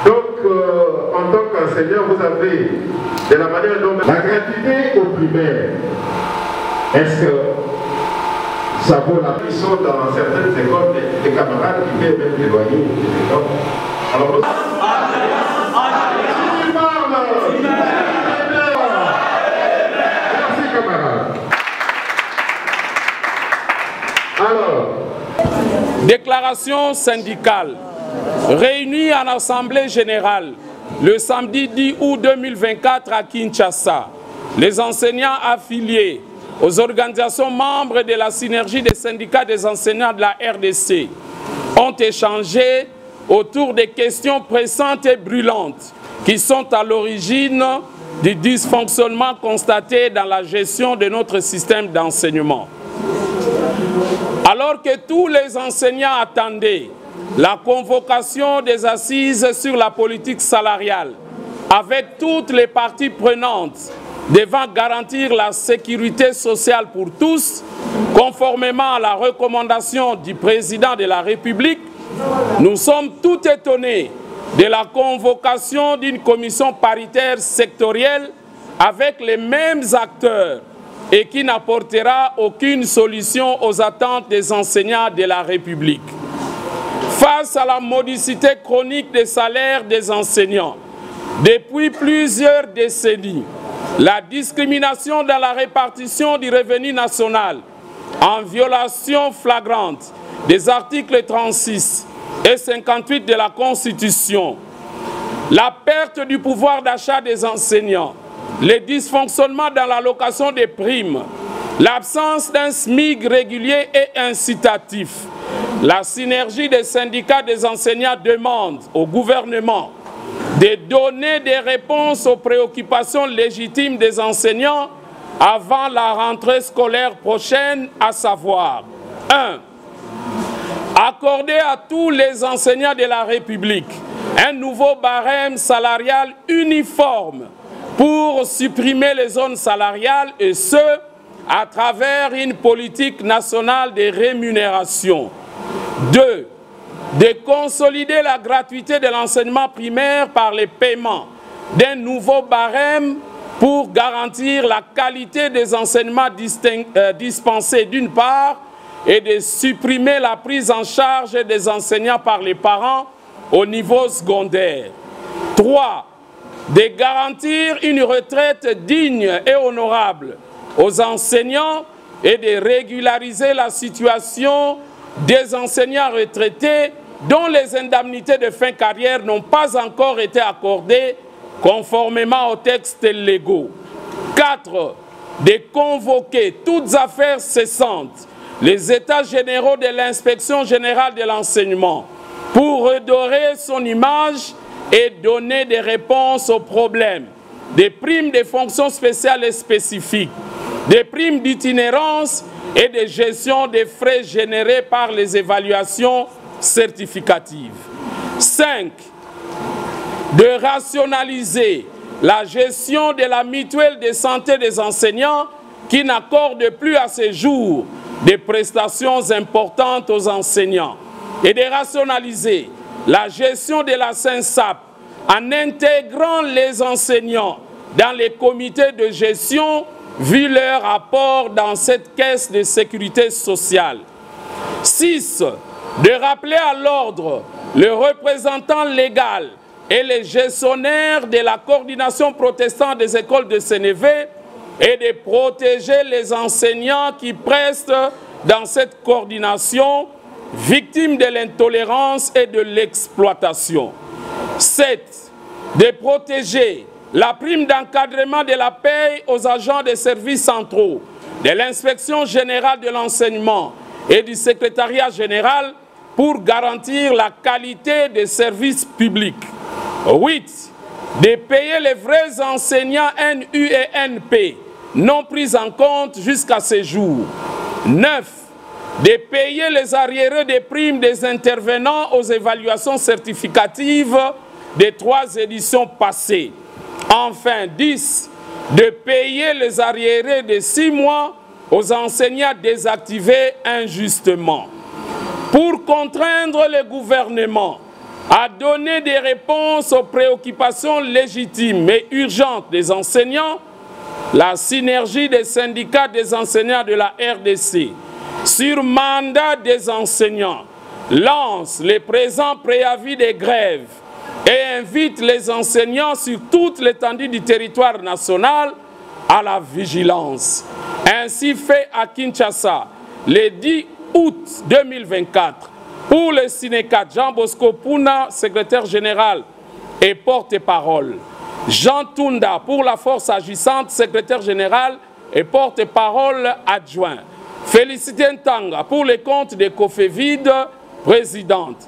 Donc, en tant qu'enseignant, vous avez, de la manière dont la gratuité au primaire, est-ce que ça vaut la peine? Ils sont dans certaines écoles, des camarades qui viennent même d'éloigner des écoles. Alors, merci camarades. Alors, déclaration syndicale. Réunie en Assemblée générale le samedi 10 août 2024 à Kinshasa, les enseignants affiliés aux organisations membres de la synergie des syndicats des enseignants de la RDC ont échangé autour des questions pressantes et brûlantes qui sont à l'origine du dysfonctionnement constaté dans la gestion de notre système d'enseignement. Alors que tous les enseignants attendaient la convocation des assises sur la politique salariale avec toutes les parties prenantes devant garantir la sécurité sociale pour tous, conformément à la recommandation du président de la République, nous sommes tout étonnés de la convocation d'une commission paritaire sectorielle avec les mêmes acteurs et qui n'apportera aucune solution aux attentes des enseignants de la République. Face à la modicité chronique des salaires des enseignants, depuis plusieurs décennies, la discrimination dans la répartition du revenu national, en violation flagrante des articles 36 et 58 de la Constitution, la perte du pouvoir d'achat des enseignants, les dysfonctionnements dans l'allocation des primes, l'absence d'un SMIC régulier et incitatif, la synergie des syndicats des enseignants demande au gouvernement de donner des réponses aux préoccupations légitimes des enseignants avant la rentrée scolaire prochaine, à savoir 1. Accorder à tous les enseignants de la République un nouveau barème salarial uniforme pour supprimer les zones salariales et ce, à travers une politique nationale de rémunération. 2. De consolider la gratuité de l'enseignement primaire par les paiements d'un nouveau barème pour garantir la qualité des enseignements dispensés d'une part et de supprimer la prise en charge des enseignants par les parents au niveau secondaire. 3. De garantir une retraite digne et honorable aux enseignants et de régulariser la situation des enseignants retraités dont les indemnités de fin de carrière n'ont pas encore été accordées conformément aux textes légaux. 4. De convoquer toutes affaires cessantes les états généraux de l'inspection générale de l'enseignement pour redorer son image et donner des réponses aux problèmes des primes de fonctions spéciales et spécifiques, des primes d'itinérance et de gestion des frais générés par les évaluations certificatives. 5. De rationaliser la gestion de la mutuelle de santé des enseignants qui n'accorde plus à ce jour des prestations importantes aux enseignants et de rationaliser la gestion de la SINSAP en intégrant les enseignants dans les comités de gestion vu leur apport dans cette caisse de sécurité sociale. 6. De rappeler à l'ordre le représentant légal et les gestionnaires de la coordination protestante des écoles de Sénévé et de protéger les enseignants qui prestent dans cette coordination, victimes de l'intolérance et de l'exploitation. 7. De protéger la prime d'encadrement de la paie aux agents des services centraux, de l'inspection générale de l'enseignement et du secrétariat général pour garantir la qualité des services publics. 8. De payer les vrais enseignants NU et NP non pris en compte jusqu'à ce jour. 9. De payer les arriérés des primes des intervenants aux évaluations certificatives des 3 éditions passées. Enfin, 10. De payer les arriérés de 6 mois aux enseignants désactivés injustement. Pour contraindre le gouvernement à donner des réponses aux préoccupations légitimes et urgentes des enseignants, la synergie des syndicats des enseignants de la RDC, sur mandat des enseignants, lance les présents préavis des grèves et invite les enseignants sur toute l'étendue du territoire national à la vigilance. Ainsi fait à Kinshasa, le 10 août 2024, pour le Sénécat, Jean Bosco Puna, secrétaire général et porte-parole. Jean Tunda, pour la force agissante, secrétaire général et porte-parole adjoint. Félicité Ntanga, pour les comptes de Cofévide, présidente.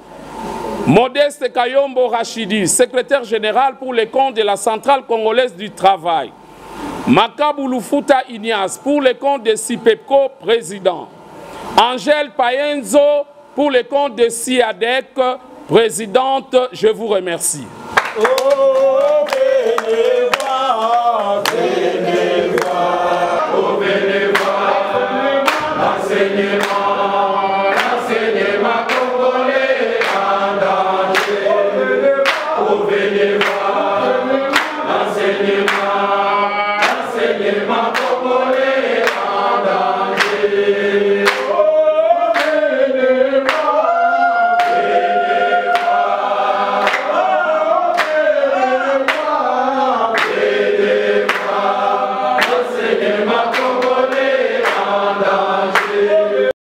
Modeste Kayombo Rachidi, secrétaire général pour les comptes de la Centrale congolaise du travail. Makabu Lufuta Ignace, pour les comptes de CIPEPCO, président. Angèle Payenzo, pour les comptes de CIADEC, présidente. Je vous remercie. Oh, venez voir, venez voir, oh, venez voir, l'enseignement.